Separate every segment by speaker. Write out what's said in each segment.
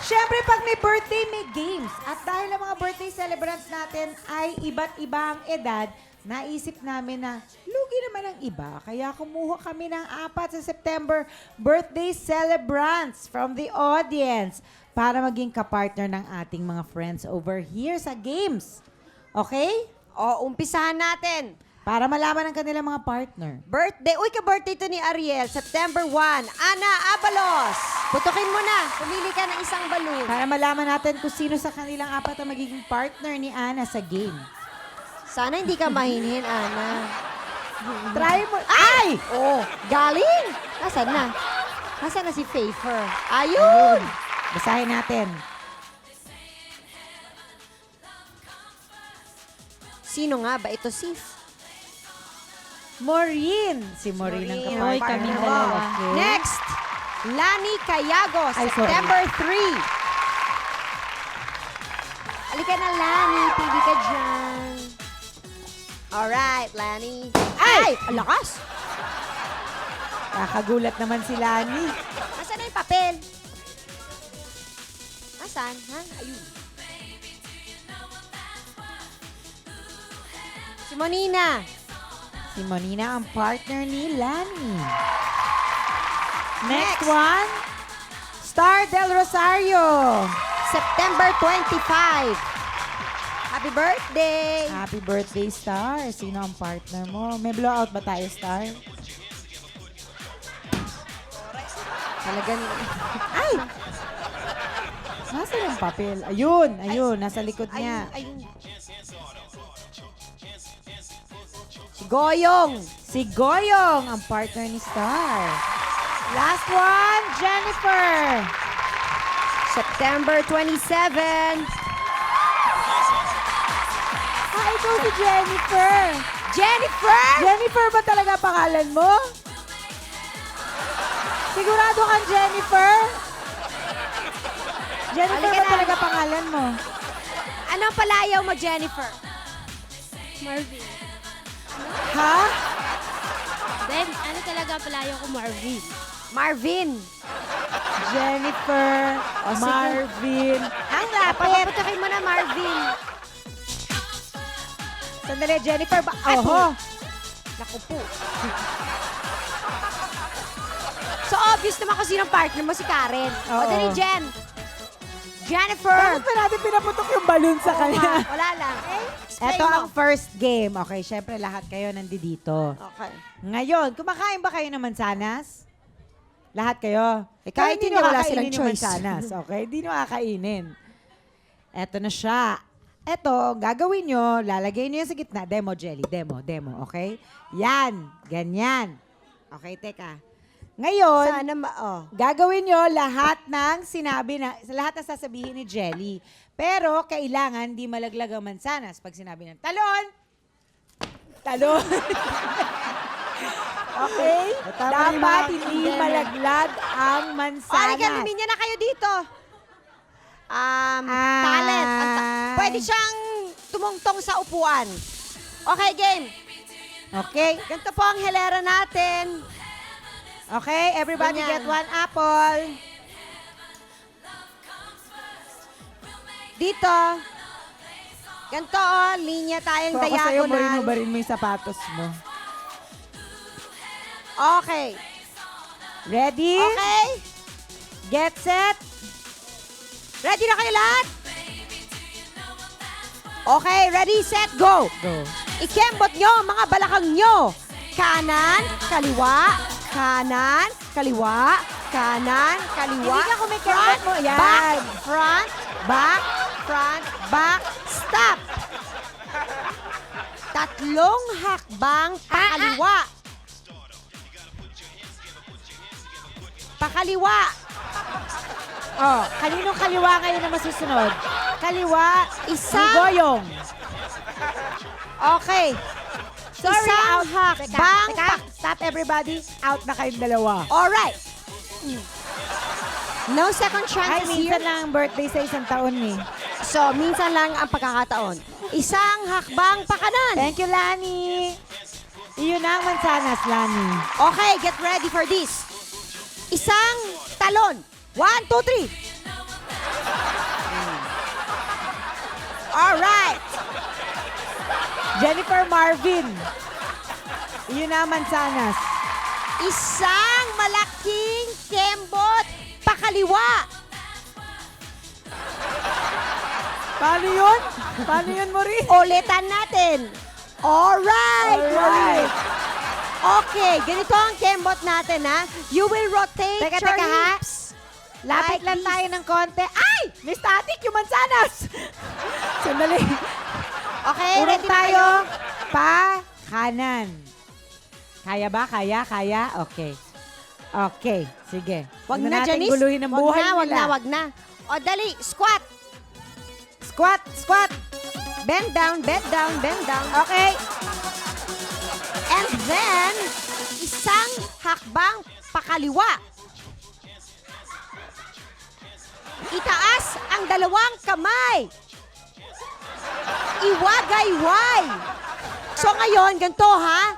Speaker 1: Siyempre, pag may birthday, may games. At dahil ang mga birthday celebrants natin ay iba't ibang edad, naisip namin na lugi naman ang iba. Kaya kumuha kami ng 4 sa September birthday celebrants from the audience para maging kapartner ng ating mga friends over here sa games. Okay?
Speaker 2: O, umpisahan natin.
Speaker 1: Para malaman ang kanilang mga partner.
Speaker 2: Birthday. Uy, ka-birthday to ni Ariel. September 1. Ana Abalos. Putukin mo na. Pumili ka ng isang balloon.
Speaker 1: Para malaman natin kung sino sa kanilang 4 ang magiging partner ni Ana sa game.
Speaker 2: Sana hindi ka mahinhin, Ana.
Speaker 1: Try mo. Ay!
Speaker 2: Oh, galing. Nasaan na? Nasaan na si Fafer? Ayun.
Speaker 1: Basahin natin.
Speaker 2: Sino nga ba ito, sis?
Speaker 1: Maureen. Si Maureen ang
Speaker 2: Maureen,
Speaker 1: kapartner.
Speaker 2: ang
Speaker 3: kaming
Speaker 1: mo.
Speaker 3: dalawa.
Speaker 1: Okay.
Speaker 2: Next, Lani Cayagos,
Speaker 1: Ay, sorry.
Speaker 2: September 3. Halika na, Lani. Pili ka dyan. Alright, Lani. Ay! Ang lakas!
Speaker 1: Kakagulat naman si Lani.
Speaker 2: Nasaan na yung papel? Nasaan? Ha? Ayun. Si Monina.
Speaker 1: Si Monina ang partner ni Lani. Next
Speaker 2: Next.
Speaker 1: one, Star Del Rosario.
Speaker 2: September 25. Happy birthday!
Speaker 1: Happy birthday, Star. Sino ang partner mo? May blowout ba tayo, Star?
Speaker 2: Talagang...
Speaker 1: Ay! Nasa yung papel? Ayun, ayun. Nasa likod niya.
Speaker 2: Ayun. Si Goyong.
Speaker 1: Si Goyong ang partner ni Star. Last one, Jennifer.
Speaker 2: September 27.
Speaker 1: Ah, ikaw si Jennifer.
Speaker 2: Jennifer!
Speaker 1: Jennifer ba talaga pangalan mo? Sigurado kang Jennifer? Jennifer
Speaker 2: Halika
Speaker 1: ba
Speaker 2: na.
Speaker 1: talaga pangalan mo?
Speaker 2: Ano ang palayaw mo, Jennifer?
Speaker 3: Marvin.
Speaker 1: Ha?
Speaker 3: Then, ano talaga palayo ko, Marvin?
Speaker 2: Marvin.
Speaker 1: Jennifer,
Speaker 2: O, sige.
Speaker 1: Marvin. Ang lapit.
Speaker 2: Papaputukin mo na, Marvin.
Speaker 1: Sandali, Jennifer ba? Oho.
Speaker 2: Naku po. So, obvious naman kung sinong partner mo, si Karen. O,
Speaker 1: Oo.
Speaker 2: dali, Jen. Jennifer.
Speaker 1: Bakit ba natin pinaputok yung balloon sa
Speaker 2: Oo
Speaker 1: kanya?
Speaker 2: nga, wala lang. Explain
Speaker 1: Ito
Speaker 2: mo.
Speaker 1: ang first game. Okay, syempre lahat kayo nandito.
Speaker 2: Okay.
Speaker 1: Ngayon, kumakain ba kayo ng mansanas? Lahat kayo?
Speaker 2: Kahit
Speaker 1: Pero
Speaker 2: hindi, wala
Speaker 1: nakakainin
Speaker 2: silang
Speaker 1: yung
Speaker 2: choice.
Speaker 1: mansanas, okay? Hindi nyo kakainin. Eto na siya. Eto, gagawin nyo, lalagay nyo yan sa gitna. Demo, Jelly. Demo, okay? Yan. Ganyan. Okay, teka. Ngayon,
Speaker 2: Sana
Speaker 1: gagawin nyo lahat ng sinabi na, lahat na sasabihin ni Jelly. Pero kailangan di malaglag ang mansanas. Pag sinabi ng talon, talon. Okay? Dapat hindi malaglag ang mansanas.
Speaker 2: Halika, luminya na kayo dito. Talent. Pwede siyang tumungtong sa upuan. Okay, game.
Speaker 1: Okay?
Speaker 2: Ganito po ang helera natin.
Speaker 1: Okay, everybody
Speaker 2: Ganyan.
Speaker 1: get one apple.
Speaker 2: Dito. Ganito, oh, linya tayong
Speaker 1: Kung ako sa'yo,
Speaker 2: diagonal.
Speaker 1: barin mo yung sapatos mo.
Speaker 2: Okay.
Speaker 1: Ready?
Speaker 2: Okay.
Speaker 1: Get set.
Speaker 2: Ready na kayo lahat? Okay, ready, set, go.
Speaker 1: Go.
Speaker 2: Ikembot nyo ang mga balakang nyo. Kanan, kaliwa, kanan, kaliwa, kanan, kaliwa.
Speaker 1: Hindi ka kumikembot mo. Yan.
Speaker 2: Back, front, back, stop. Tatlong hakbang pakaliwa. Pakaliwa.
Speaker 1: Oh, kaninong kaliwa ngayon na masusunod? Kaliwa,
Speaker 2: Isang-
Speaker 1: ni Goyong.
Speaker 2: Okay.
Speaker 1: Sorry,
Speaker 2: Isang
Speaker 1: out.
Speaker 2: hakbang
Speaker 1: Teka, stop everybody. Out na kayong dalawa.
Speaker 2: Alright. No second
Speaker 1: Ay,
Speaker 2: chances
Speaker 1: minsan
Speaker 2: here.
Speaker 1: lang ang birthday sa isang taon eh.
Speaker 2: So, minsan lang ang pagkakataon. Isang hakbang pa kanan.
Speaker 1: Thank you, Lani. Iyon na ang mansanas, Lani.
Speaker 2: Okay, get ready for this. Isang talon. 1, 2, 3.
Speaker 1: Jennifer Marvin. Yun na, mansanas.
Speaker 2: Isang malaking kembot pakaliwa.
Speaker 1: Paano yun? Paano yun, Marie?
Speaker 2: Ulitan natin. Alright, Marie. Okay, ganito ang kembot natin, ha? You will rotate
Speaker 1: Teka,
Speaker 2: your
Speaker 1: teka, ha?
Speaker 2: hips.
Speaker 1: Lapit
Speaker 2: like
Speaker 1: lang
Speaker 2: this.
Speaker 1: tayo ng konti. Ay! May static yung mansanas! Sandali.
Speaker 2: Okay,
Speaker 1: Urong
Speaker 2: ready na
Speaker 1: tayo.
Speaker 2: kayo?
Speaker 1: Pa, kanan. Kaya ba? Kaya? Kaya? Okay. Okay, sige.
Speaker 2: Wag
Speaker 1: Huwag
Speaker 2: na,
Speaker 1: natin
Speaker 2: Janice.
Speaker 1: guluhin ang buhay
Speaker 2: Wag
Speaker 1: nila.
Speaker 2: wag na. O, dali. Squat.
Speaker 1: Squat, squat.
Speaker 2: Bend down, bend down, bend down.
Speaker 1: Okay.
Speaker 2: And then, isang hakbang pakaliwa. Itaas ang dalawang kamay. Iwagayway. So ngayon, ganito ha.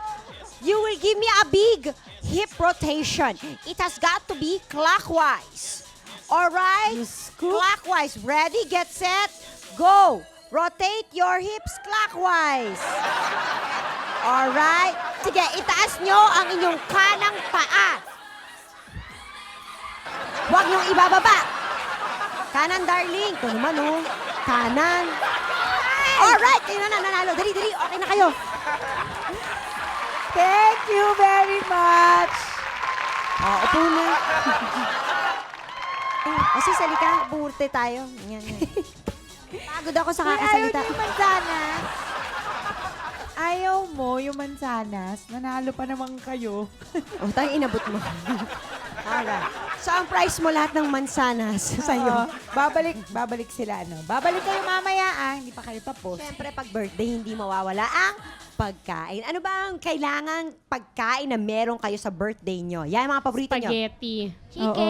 Speaker 2: You will give me a big hip rotation. It has got to be clockwise. Alright? Clockwise. Ready, get set, go. Rotate your hips clockwise. Alright? Sige, itaas nyo ang inyong kanang paa. Huwag niyong ibababa. Kanan, darling. Ito naman, oh. Kanan. Alright, kayo na nanalo. Dali, dali. Okay na kayo.
Speaker 1: Thank you very much.
Speaker 2: Upo na. Kasi salita, buurte tayo. Yan, yan. Pagod ako sa
Speaker 1: Kung ayaw
Speaker 2: kakasalita.
Speaker 1: niyo yung mansanas, ayaw mo yung mansanas, nanalo pa naman kayo.
Speaker 2: O, tayo inabot mo. Alright. So, ang price mo lahat ng mansanas sa'yo.
Speaker 1: Oo. Babalik sila, ano. Babalik kayo mamaya, hindi pa kayo tapos.
Speaker 2: Siyempre, pag birthday, hindi mawawala ang pagkain. Ano ba ang kailangan pagkain na meron kayo sa birthday nyo? Yan ang mga paborito nyo.
Speaker 3: Spaghetti.
Speaker 1: Oo.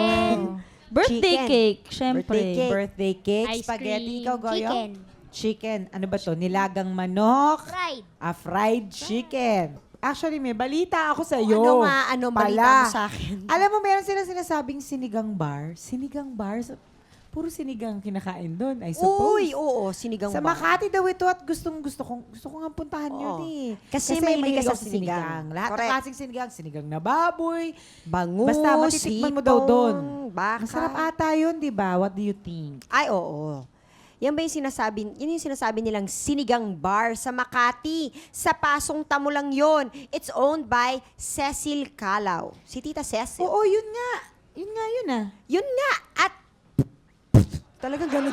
Speaker 4: Birthday
Speaker 2: Chicken.
Speaker 4: cake, syempre.
Speaker 2: Birthday cake.
Speaker 1: Birthday cake,
Speaker 3: Ice
Speaker 1: spaghetti,
Speaker 3: cream.
Speaker 1: ikaw, Goyo?
Speaker 3: Chicken.
Speaker 1: Chicken. Ano ba to? Nilagang manok?
Speaker 3: Fried.
Speaker 1: Fried chicken. Actually, may balita ako sa iyo.
Speaker 2: Ano nga, ano balita mo sa akin?
Speaker 1: Alam mo, meron sila sinasabing sinigang bar. Sinigang bar? Puro sinigang kinakain doon, I suppose.
Speaker 2: Uy, oo, sinigang
Speaker 1: Sa
Speaker 2: bar.
Speaker 1: Makati daw ito at gusto ko nga puntahan yun
Speaker 2: Oo.
Speaker 1: eh.
Speaker 2: Kasi mahilig ka
Speaker 1: ako
Speaker 2: sa sinigang.
Speaker 1: Lahat ng
Speaker 2: Correct.
Speaker 1: klaseng sinigang. Sinigang na baboy.
Speaker 2: Bangus,
Speaker 1: Basta matitikman mo daw doon.
Speaker 2: Baka.
Speaker 1: Masarap ata yun, di ba? What do you think?
Speaker 2: Ay, oo. Yan ba yung sinasabi, yun yung sinasabi nilang sinigang bar sa Makati. Sa Pasong Tamo lang yun. It's owned by Cecil Calao. Si Tita Cecil.
Speaker 1: Oo, yun nga. Yun nga yun ah.
Speaker 2: Yun nga. At talagang ganun.